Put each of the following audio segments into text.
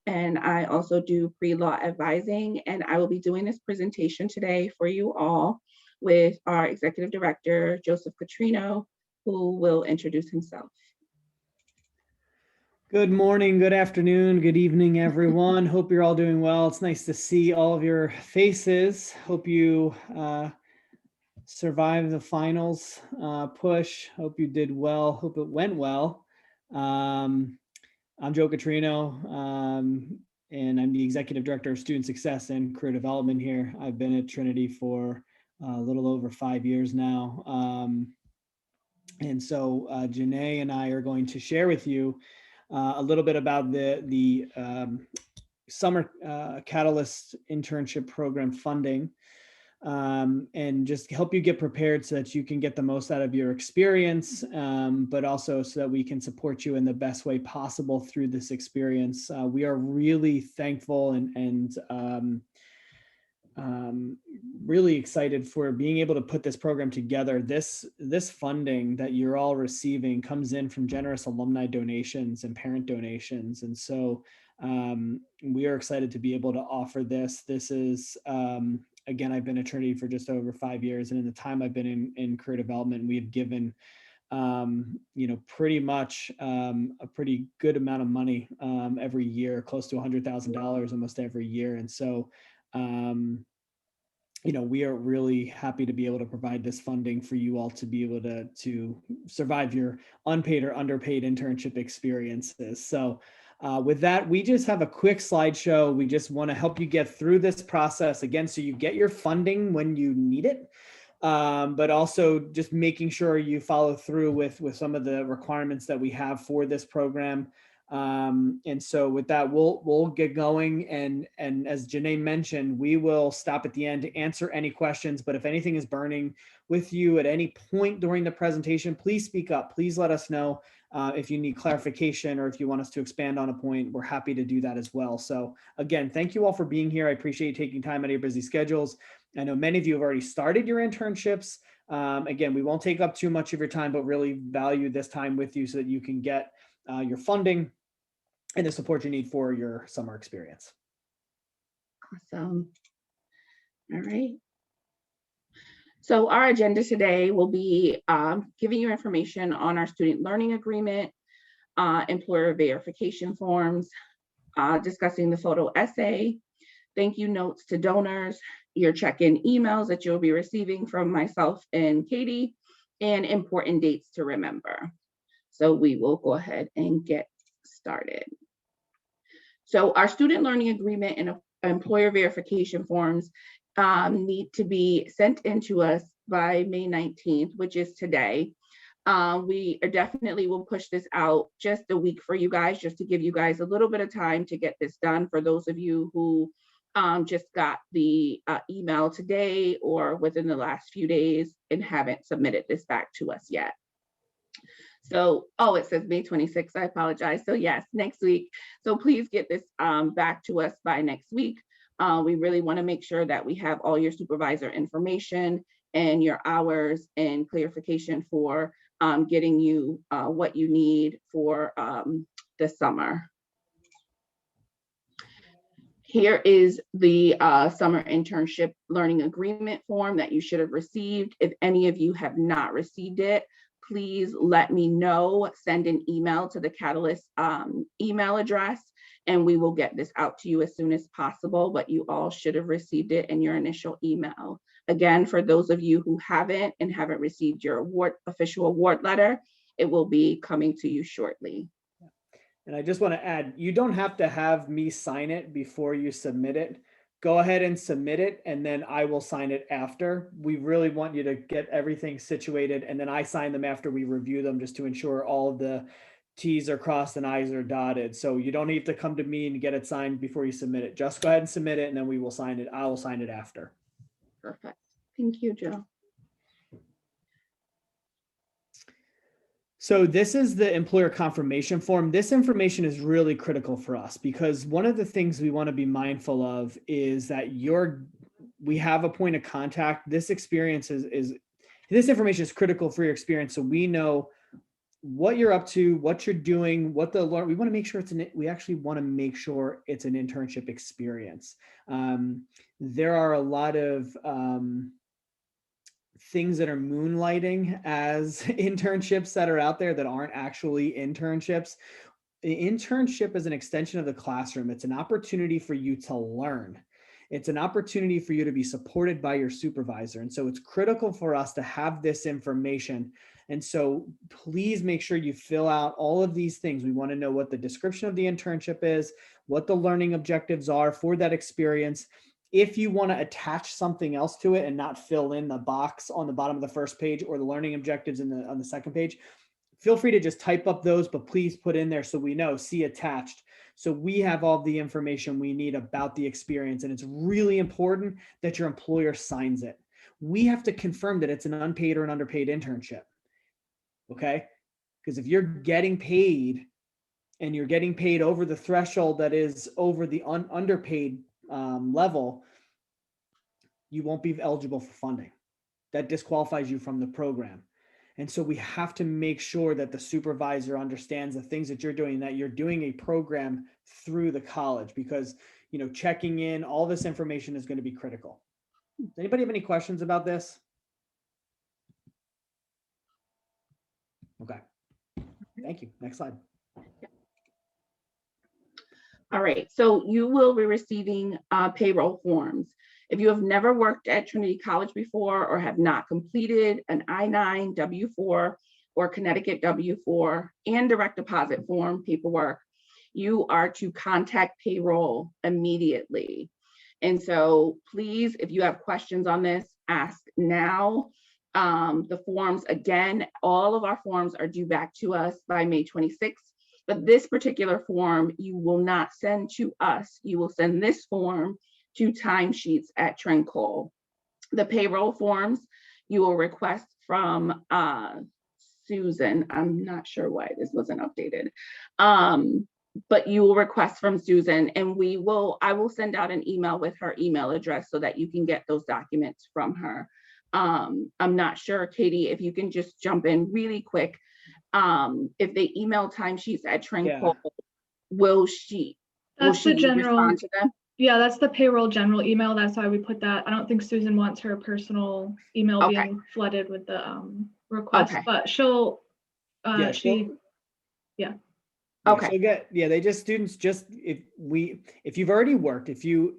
and I also do pre-law advising. And I will be doing this presentation today for you all with our Executive Director, Joseph Catrino, who will introduce himself. Good morning, good afternoon, good evening, everyone. Hope you're all doing well. It's nice to see all of your faces. Hope you survived the finals push. Hope you did well. Hope it went well. I'm Joe Catrino, and I'm the Executive Director of Student Success and Career Development here. I've been at Trinity for a little over 5 years now. And so Janae and I are going to share with you a little bit about the summer Catalyst internship program funding, and just help you get prepared so that you can get the most out of your experience, but also so that we can support you in the best way possible through this experience. We are really thankful and really excited for being able to put this program together. This funding that you're all receiving comes in from generous alumni donations and parent donations. And so we are excited to be able to offer this. This is, again, I've been at Trinity for just over 5 years. And in the time I've been in career development, we have given pretty much a pretty good amount of money every year, close to $100,000 almost every year. And so we are really happy to be able to provide this funding for you all to be able to survive your unpaid or underpaid internship experiences. So with that, we just have a quick slideshow. We just want to help you get through this process again, so you get your funding when you need it, but also just making sure you follow through with some of the requirements that we have for this program. And so with that, we'll get going. And as Janae mentioned, we will stop at the end to answer any questions. But if anything is burning with you at any point during the presentation, please speak up. Please let us know if you need clarification or if you want us to expand on a point. We're happy to do that as well. So again, thank you all for being here. I appreciate you taking time out of your busy schedules. I know many of you have already started your internships. Again, we won't take up too much of your time, but really value this time with you so that you can get your funding and the support you need for your summer experience. Awesome. All right. So our agenda today will be giving you information on our student learning agreement, employer verification forms, discussing the photo essay, thank you notes to donors, your check-in emails that you'll be receiving from myself and Katie, and important dates to remember. So we will go ahead and get started. So our student learning agreement and employer verification forms need to be sent in to us by May 19th, which is today. We definitely will push this out just a week for you guys, just to give you guys a little bit of time to get this done. For those of you who just got the email today or within the last few days and haven't submitted this back to us yet. So, it says May 26th, I apologize. So yes, next week. So please get this back to us by next week. We really want to make sure that we have all your supervisor information and your hours and clarification for getting you what you need for the summer. Here is the summer internship learning agreement form that you should have received. If any of you have not received it, please let me know. Send an email to the Catalyst email address, and we will get this out to you as soon as possible, but you all should have received it in your initial email. Again, for those of you who haven't and haven't received your official award letter, it will be coming to you shortly. And I just want to add, you don't have to have me sign it before you submit it. Go ahead and submit it, and then I will sign it after. We really want you to get everything situated, and then I sign them after we review them, just to ensure all of the T's are crossed and I's are dotted. So you don't need to come to me and get it signed before you submit it. Just go ahead and submit it, and then we will sign it. I will sign it after. Perfect. Thank you, Joe. So this is the employer confirmation form. This information is really critical for us because one of the things we want to be mindful of is that we have a point of contact. This experience this information is critical for your experience. So we know what you're up to, what you're doing, what the learn. We want to make sure we actually want to make sure it's an internship experience. There are a lot of things that are moonlighting as internships that are out there that aren't actually internships. The internship is an extension of the classroom. It's an opportunity for you to learn. It's an opportunity for you to be supported by your supervisor. And so it's critical for us to have this information. And so please make sure you fill out all of these things. We want to know what the description of the internship is, what the learning objectives are for that experience. If you want to attach something else to it and not fill in the box on the bottom of the first page or the learning objectives on the second page, feel free to just type up those, but please put in there so we know, see attached. So we have all the information we need about the experience. And it's really important that your employer signs it. We have to confirm that it's an unpaid or an underpaid internship. Okay? Because if you're getting paid and you're getting paid over the threshold that is over the underpaid level, you won't be eligible for funding. That disqualifies you from the program. And so we have to make sure that the supervisor understands the things that you're doing, that you're doing a program through the college, because, you know, checking in, all this information is going to be critical. Does anybody have any questions about this? Okay. Thank you. Next slide. All right, so you will be receiving payroll forms. If you have never worked at Trinity College before or have not completed an I-9, W-4, or Connecticut W-4 and direct deposit form paperwork, you are to contact payroll immediately. And so please, if you have questions on this, ask now. The forms, again, all of our forms are due back to us by May 26th. But this particular form, you will not send to us. You will send this form to timesheets at Trincol. The payroll forms you will request from Susan. I'm not sure why this wasn't updated. But you will request from Susan, and I will send out an email with her email address so that you can get those documents from her. I'm not sure, Katie, if you can just jump in really quick. If they email timesheets at Trincol, will she respond to them? Yeah, that's the payroll general email. That's why we put that. I don't think Susan wants her personal email being flooded with the request, but she'll Okay. okay. So they just, students, just if you've already worked, if you've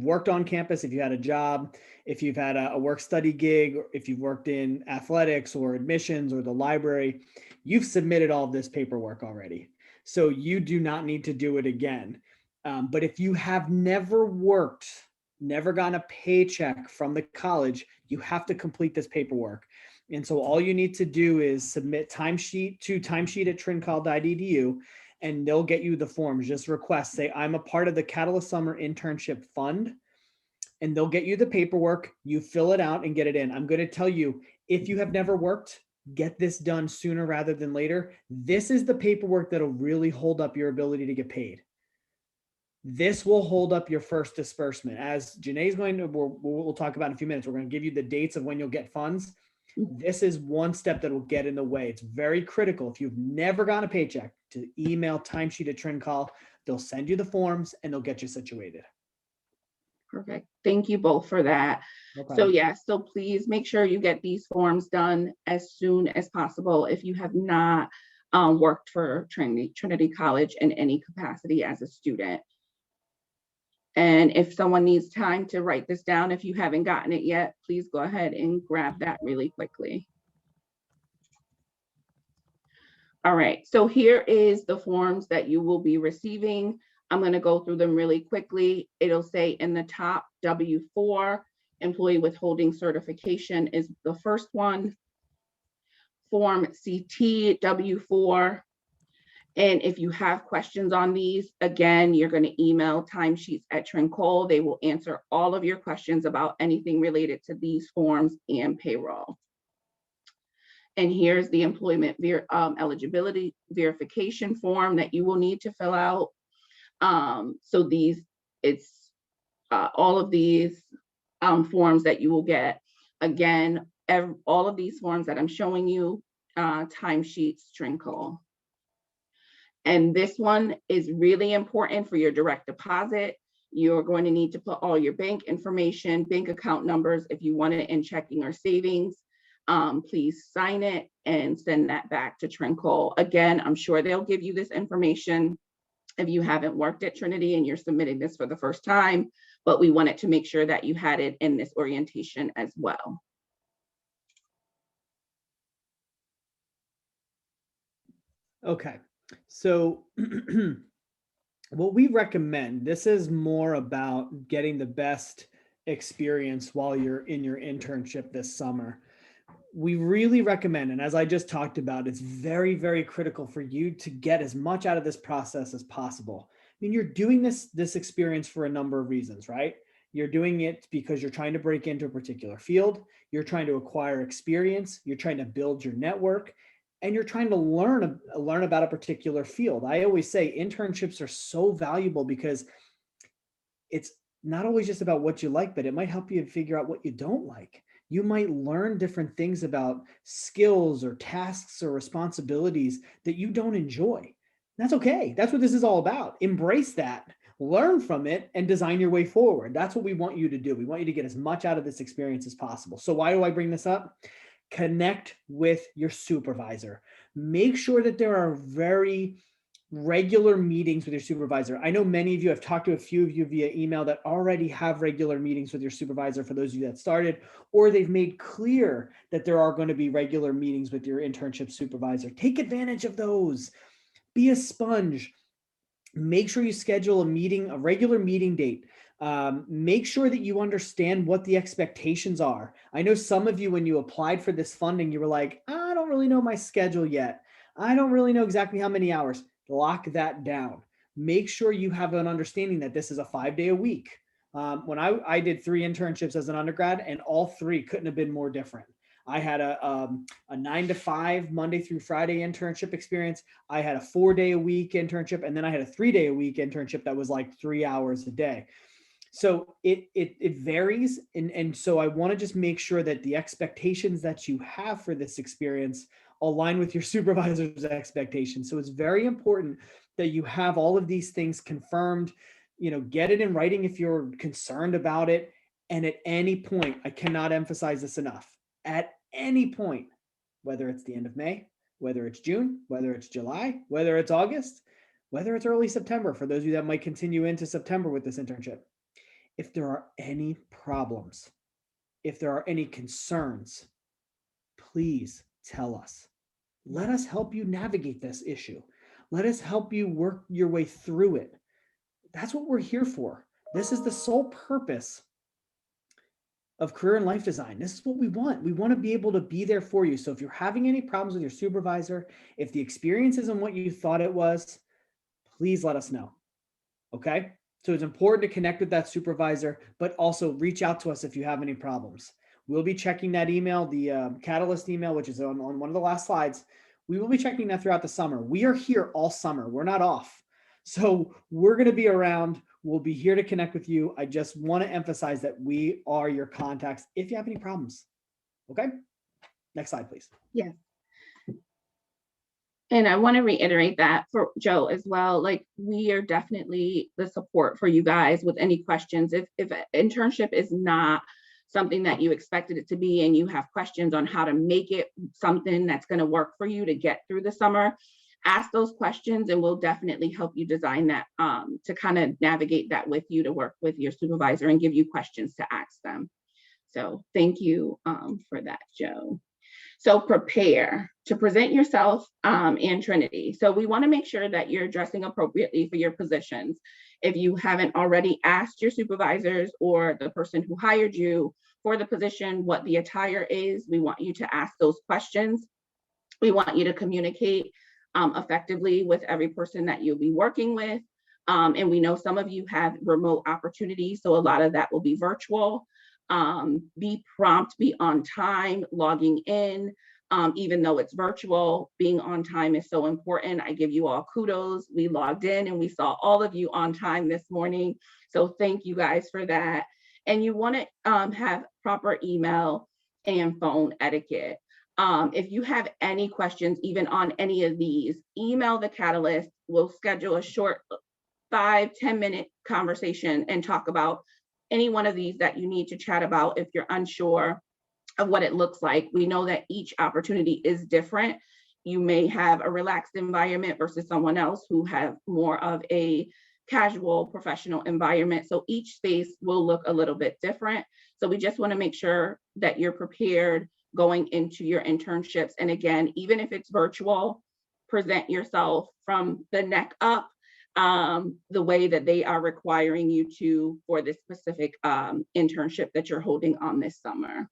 worked on campus, if you had a job, if you've had a work study gig, or if you've worked in athletics or admissions or the library, you've submitted all of this paperwork already. So you do not need to do it again. But if you have never worked, never gotten a paycheck from the college, you have to complete this paperwork. And so all you need to do is submit timesheet@trincol.edu, and they'll get you the forms. Just request, say, I'm a part of the Catalyst Summer Internship Fund, and they'll get you the paperwork. You fill it out and get it in. I'm going to tell you, if you have never worked, get this done sooner rather than later. This is the paperwork that'll really hold up your ability to get paid. This will hold up your first disbursement. As Janae's going to, we'll talk about in a few minutes, we're going to give you the dates of when you'll get funds. This is one step that will get in the way. It's very critical. If you've never gotten a paycheck, to email timesheet@Trincol. They'll send you the forms and they'll get you situated. Perfect. Thank you both for that. No So problem. yeah, so please make sure you get these forms done as soon as possible if you have not worked for Trinity College in any capacity as a student. And if someone needs time to write this down, if you haven't gotten it yet, please go ahead and grab that really quickly. All right, so here is the forms that you will be receiving. I'm going to go through them really quickly. It'll say in the top, W-4, employee withholding certification is the first one. Form CT, W-4. And if you have questions on these, again, you're going to email timesheets@Trincol. They will answer all of your questions about anything related to these forms and payroll. And here's the employment eligibility verification form that you will need to fill out. So all of these forms that you will get. Again, all of these forms that I'm showing you timesheets Trinkle. And this one is really important for your direct deposit. You're going to need to put all your bank information, bank account numbers, if you want it in checking or savings. Please sign it and send that back to Trinkle. Again, I'm sure they'll give you this information if you haven't worked at Trinity and you're submitting this for the first time, but we wanted to make sure that you had it in this orientation as well. Okay, so what we recommend, this is more about getting the best experience while you're in your internship this summer. We really recommend, and as I just talked about, it's very, very critical for you to get as much out of this process as possible. I mean, you're doing this experience for a number of reasons, right? You're doing it because you're trying to break into a particular field, you're trying to acquire experience, you're trying to build your network, and you're trying to learn about a particular field. I always say internships are so valuable because it's not always just about what you like, but it might help you figure out what you don't like. You might learn different things about skills or tasks or responsibilities that you don't enjoy. That's okay. That's what this is all about. Embrace that, learn from it, and design your way forward. That's what we want you to do. We want you to get as much out of this experience as possible. So why do I bring this up? Connect with your supervisor. Make sure that there are very regular meetings with your supervisor. I know many of you, I've talked to a few of you via email that already have regular meetings with your supervisor for those of you that started, or they've made clear that there are going to be regular meetings with your internship supervisor. Take advantage of those. Be a sponge. Make sure you schedule a regular meeting date. Make sure that you understand what the expectations are. I know some of you, when you applied for this funding, you were like, I don't really know my schedule yet. I don't really know exactly how many hours. Lock that down. Make sure you have an understanding that this is a 5-day a week. When I did 3 internships as an undergrad, and all 3 couldn't have been more different. I had a 9 to 5 Monday through Friday internship experience. I had a 4-day a week internship, and then I had a 3-day a week internship that was like 3 hours a day. So it varies. And so I want to just make sure that the expectations that you have for this experience align with your supervisor's expectations. So it's very important that you have all of these things confirmed, get it in writing if you're concerned about it. And at any point, I cannot emphasize this enough, at any point, whether it's the end of May, whether it's June, whether it's July, whether it's August, whether it's early September, for those of you that might continue into September with this internship, if there are any problems, if there are any concerns, please tell us. Let us help you navigate this issue. Let us help you work your way through it. That's what we're here for. This is the sole purpose of career and life design. This is what we want. We want to be able to be there for you. So if you're having any problems with your supervisor, if the experience isn't what you thought it was, please let us know. Okay? So it's important to connect with that supervisor, but also reach out to us if you have any problems. We'll be checking that email, the Catalyst email, which is on one of the last slides. We will be checking that throughout the summer. We are here all summer. We're not off. So we're going to be around. We'll be here to connect with you. I just want to emphasize that we are your contacts if you have any problems. Okay? Next slide, please. Yes. And I want to reiterate that for Joe as well. Like, we are definitely the support for you guys with any questions. If an internship is not something that you expected it to be, and you have questions on how to make it something that's going to work for you to get through the summer, ask those questions and we'll definitely help you design that to kind of navigate that with you, to work with your supervisor and give you questions to ask them. So thank you for that, Joe. So prepare to present yourself and Trinity. So we want to make sure that you're dressing appropriately for your positions. If you haven't already asked your supervisors or the person who hired you for the position what the attire is, we want you to ask those questions. We want you to communicate effectively with every person that you'll be working with. And we know some of you have remote opportunities, so a lot of that will be virtual. Be prompt, be on time, logging in, even though it's virtual. Being on time is so important. I give you all kudos. We logged in and we saw all of you on time this morning. So thank you guys for that. And you want to have proper email and phone etiquette. If you have any questions, even on any of these, email the Catalyst. We'll schedule a short 5-10 minute conversation and talk about any one of these that you need to chat about if you're unsure of what it looks like. We know that each opportunity is different. You may have a relaxed environment versus someone else who have more of a casual professional environment. So each space will look a little bit different. So we just want to make sure that you're prepared going into your internships. And again, even if it's virtual, present yourself from the neck up, the way that they are requiring you to for this specific internship that you're holding on this summer.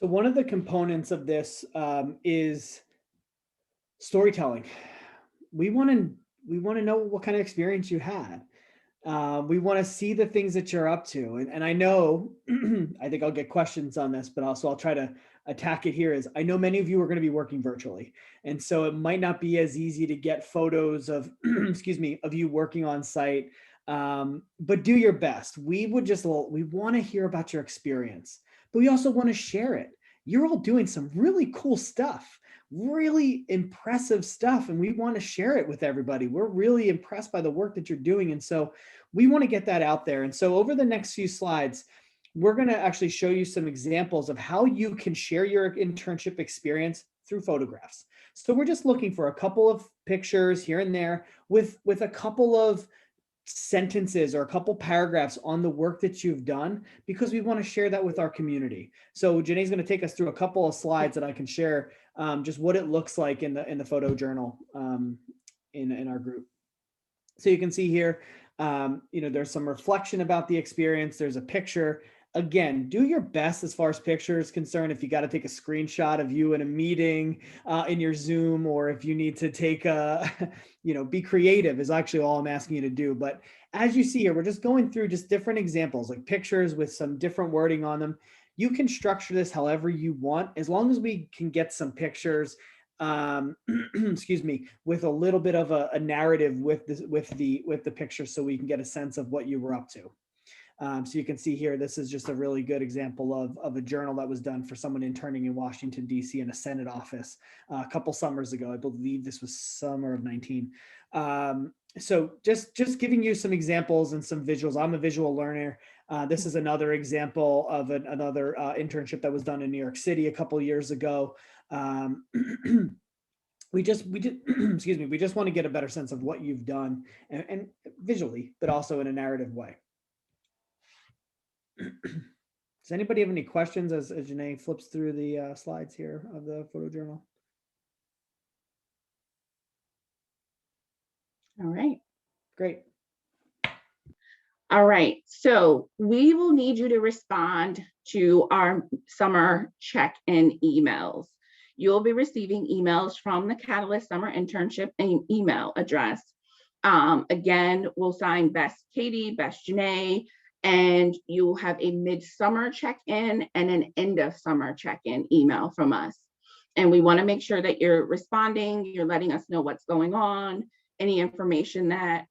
So one of the components of this is storytelling. We want to know what kind of experience you had. We want to see the things that you're up to. And I know, I think I'll get questions on this, but also I'll try to attack it here. Is I know many of you are going to be working virtually. And so it might not be as easy to get photos of, excuse me, of you working on site. But do your best. We want to hear about your experience, but we also want to share it. You're all doing some really cool stuff, really impressive stuff, and we want to share it with everybody. We're really impressed by the work that you're doing, and so we want to get that out there. And so over the next few slides, we're going to actually show you some examples of how you can share your internship experience through photographs. So we're just looking for a couple of pictures here and there with a couple of sentences or a couple paragraphs on the work that you've done, because we want to share that with our community. So Janae's going to take us through a couple of slides that I can share, just what it looks like in the photo journal in our group. So you can see here, there's some reflection about the experience. There's a picture. Again, do your best as far as picture is concerned. If you got to take a screenshot of you in a meeting in your Zoom, or if you need to take a, be creative is actually all I'm asking you to do. But as you see here, we're just going through just different examples, like pictures with some different wording on them. You can structure this however you want, as long as we can get some pictures, excuse me, with a little bit of a narrative with the picture, so we can get a sense of what you were up to. So you can see here, this is just a really good example of a journal that was done for someone interning in Washington, D.C. in a Senate office a couple summers ago. I believe this was summer of 19. So just giving you some examples and some visuals. I'm a visual learner. This is another example of another internship that was done in New York City a couple years ago. We just excuse me, we just want to get a better sense of what you've done and visually, but also in a narrative way. Does anybody have any questions as Janae flips through the slides here of the photo journal? All right. Great. All right. So we will need you to respond to our summer check-in emails. You'll be receiving emails from the Catalyst Summer Internship and email address. Again, we'll sign Best Katie, Best Janae, and you'll have a mid-summer check-in and an end-of-summer check-in email from us. And we want to make sure that you're responding, you're letting us know what's going on, any information that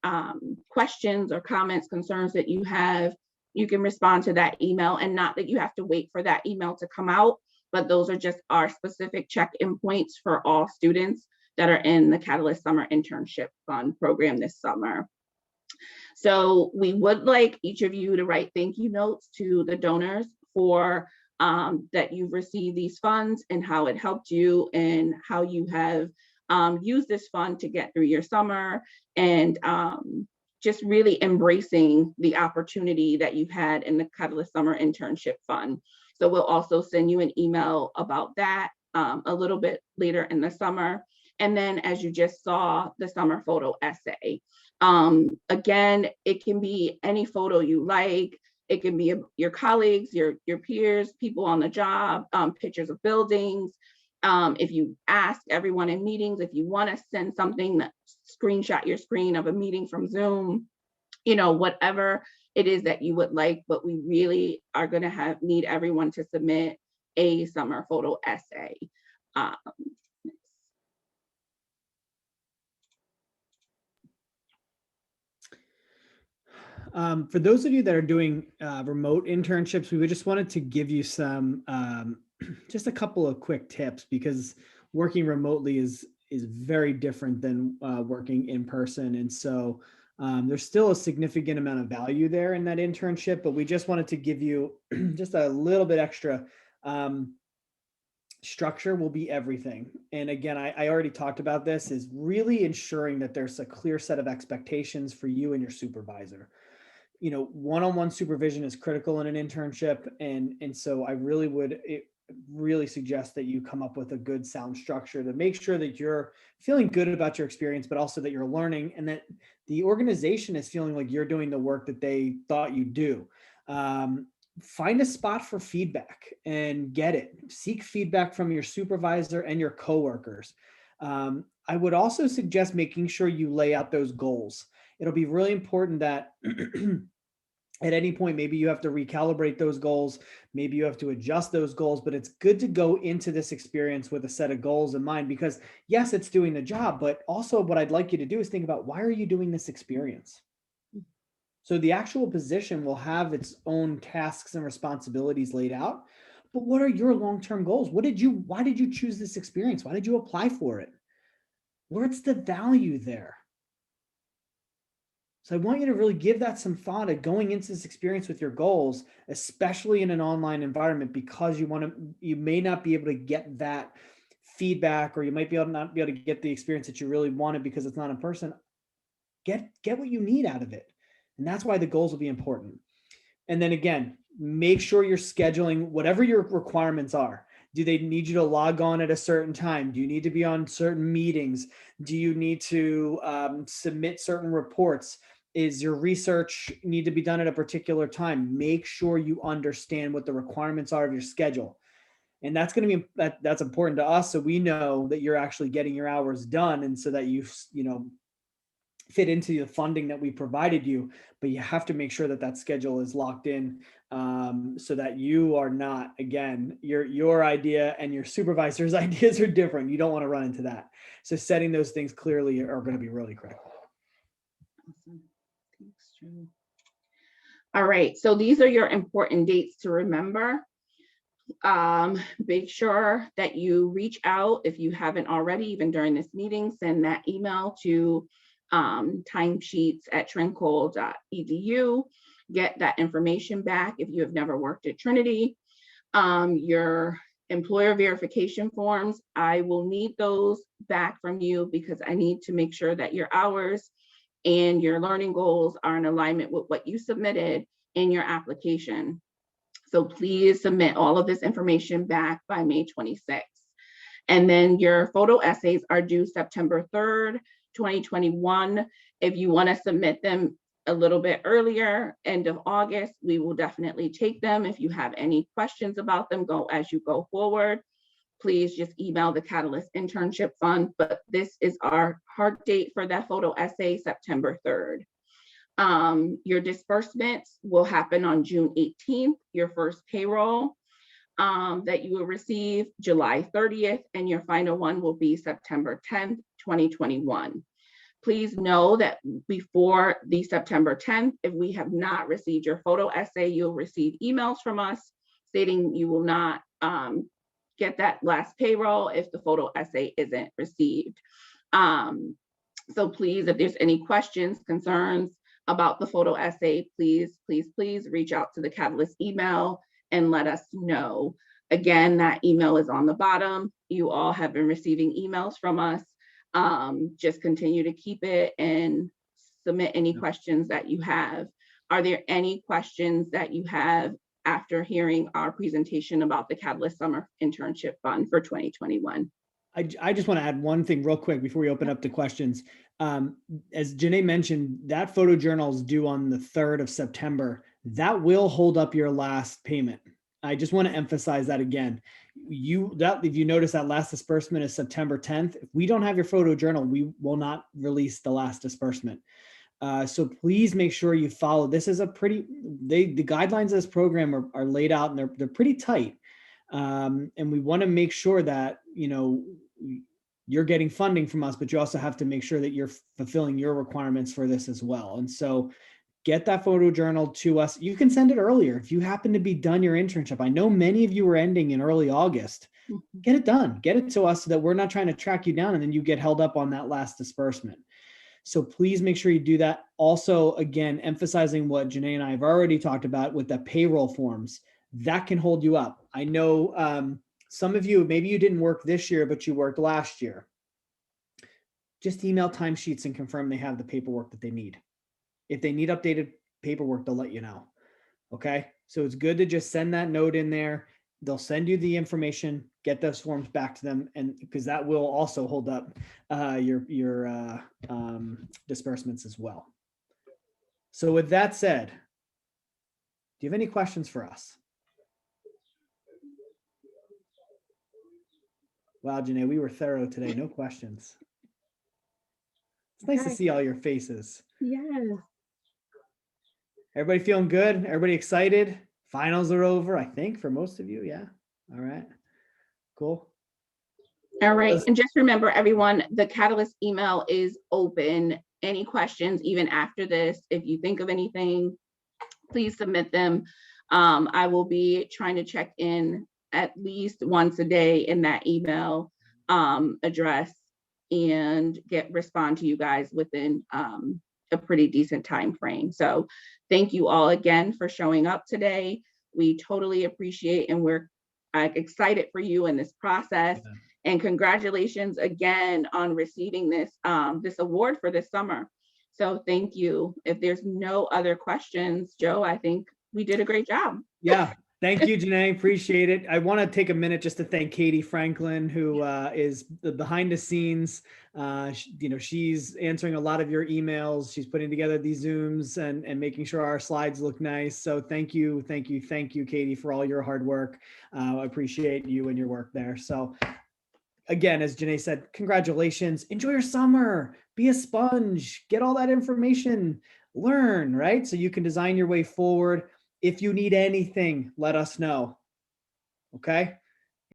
questions or comments, concerns that you have, you can respond to that email, and not that you have to wait for that email to come out, but those are just our specific check-in points for all students that are in the Catalyst Summer Internship Fund program this summer. So we would like each of you to write thank you notes to the donors for that you've received these funds and how it helped you and how you have used this fund to get through your summer, and just really embracing the opportunity that you've had in the Catalyst Summer Internship Fund. So we'll also send you an email about that a little bit later in the summer. And then, as you just saw, the summer photo essay. Again, it can be any photo you like. It can be your colleagues, your peers, people on the job, pictures of buildings. If you ask everyone in meetings, if you want to send something, that screenshot your screen of a meeting from Zoom, whatever it is that you would like, but we really are going to need everyone to submit a summer photo essay. For those of you that are doing remote internships, we just wanted to give you some, just a couple of quick tips, because working remotely is very different than working in person. And so there's still a significant amount of value there in that internship, but we just wanted to give you just a little bit extra. Structure will be everything. And again, I already talked about this, is really ensuring that there's a clear set of expectations for you and your supervisor. You know, one-on-one supervision is critical in an internship. And so I really would really suggest that you come up with a good sound structure to make sure that you're feeling good about your experience, but also that you're learning and that the organization is feeling like you're doing the work that they thought you'd do. Find a spot for feedback and get it. Seek feedback from your supervisor and your coworkers. I would also suggest making sure you lay out those goals. It'll be really important that at any point, maybe you have to recalibrate those goals, maybe you have to adjust those goals, but it's good to go into this experience with a set of goals in mind, because yes, it's doing the job, but also what I'd like you to do is think about, why are you doing this experience? So the actual position will have its own tasks and responsibilities laid out, but what are your long-term goals? Why did you choose this experience? Why did you apply for it? What's the value there? So I want you to really give that some thought at going into this experience with your goals, especially in an online environment, because you may not be able to get that feedback, or you might not be able to get the experience that you really wanted because it's not in person. Get what you need out of it. And that's why the goals will be important. And then again, make sure you're scheduling whatever your requirements are. Do they need you to log on at a certain time? Do you need to be on certain meetings? Do you need to submit certain reports? Is your research need to be done at a particular time? Make sure you understand what the requirements are of your schedule. And that's going to be, that's important to us. So we know that you're actually getting your hours done. And so that you fit into the funding that we provided you, but you have to make sure that that schedule is locked in, so that you are not, again, your idea and your supervisor's ideas are different. You don't want to run into that. So setting those things clearly are going to be really critical. Awesome. Thanks, Drew. All right, so these are your important dates to remember. Make sure that you reach out if you haven't already, even during this meeting. Send that email to timesheets@trincol.edu. Get that information back if you have never worked at Trinity. Your employer verification forms, I will need those back from you, because I need to make sure that your hours and your learning goals are in alignment with what you submitted in your application. So please submit all of this information back by May 26th. And then your photo essays are due September 3rd, 2021. If you want to submit them a little bit earlier, end of August, we will definitely take them. If you have any questions about them, as you go forward, please just email the Catalyst Internship Fund. But this is our hard date for that photo essay, September 3rd. Your disbursements will happen on June 18th, your first payroll that you will receive July 30th, and your final one will be September 10th, 2021. Please know that before the September 10th, if we have not received your photo essay, you'll receive emails from us stating you will not get that last payroll if the photo essay isn't received. So please, if there's any questions, concerns about the photo essay, please reach out to the Catalyst email and let us know. Again, that email is on the bottom. You all have been receiving emails from us. Just continue to keep it and submit any questions that you have. Are there any questions that you have after hearing our presentation about the Catalyst Summer Internship Fund for 2021? I just want to add one thing real quick before we open up to questions. As Janae mentioned, that photo journal is due on the 3rd of September. That will hold up your last payment. I just want to emphasize that again. If you notice, that last disbursement is September 10th. If we don't have your photo journal, we will not release the last disbursement. So please make sure you follow. This is the guidelines of this program are laid out, and they're pretty tight. And we want to make sure that, you're getting funding from us, but you also have to make sure that you're fulfilling your requirements for this as well. And so get that photo journal to us. You can send it earlier if you happen to be done your internship. I know many of you are ending in early August. Get it done. Get it to us so that we're not trying to track you down and then you get held up on that last disbursement. So please make sure you do that. Also, again, emphasizing what Janae and I have already talked about with the payroll forms, that can hold you up. I know some of you, maybe you didn't work this year, but you worked last year. Just email timesheets and confirm they have the paperwork that they need. If they need updated paperwork, they'll let you know. Okay. So it's good to just send that note in there. They'll send you the information, get those forms back to them. And because that will also hold up your disbursements as well. So with that said, do you have any questions for us? Wow, Janae, we were thorough today. No questions. It's nice to see all your faces. Yes. Everybody feeling good? Everybody excited? Finals are over, I think, for most of you. Yeah. All right. Cool. All right. And just remember, everyone, the Catalyst email is open. Any questions, even after this, if you think of anything, please submit them. I will be trying to check in at least once a day in that email address and respond to you guys within a pretty decent time frame. So thank you all again for showing up today. We totally appreciate, and we're excited for you in this process. Yeah. And congratulations again on receiving this this award for this summer. So thank you. If there's no other questions, Joe, I think we did a great job. Yeah. Thank you, Janae. Appreciate it. I want to take a minute just to thank Katie Franklin, who is the behind the scenes. She's answering a lot of your emails. She's putting together these Zooms and making sure our slides look nice. So thank you, Katie, for all your hard work. I appreciate you and your work there. So again, as Janae said, congratulations. Enjoy your summer. Be a sponge. Get all that information. Learn, right? So you can design your way forward. If you need anything, let us know. Okay?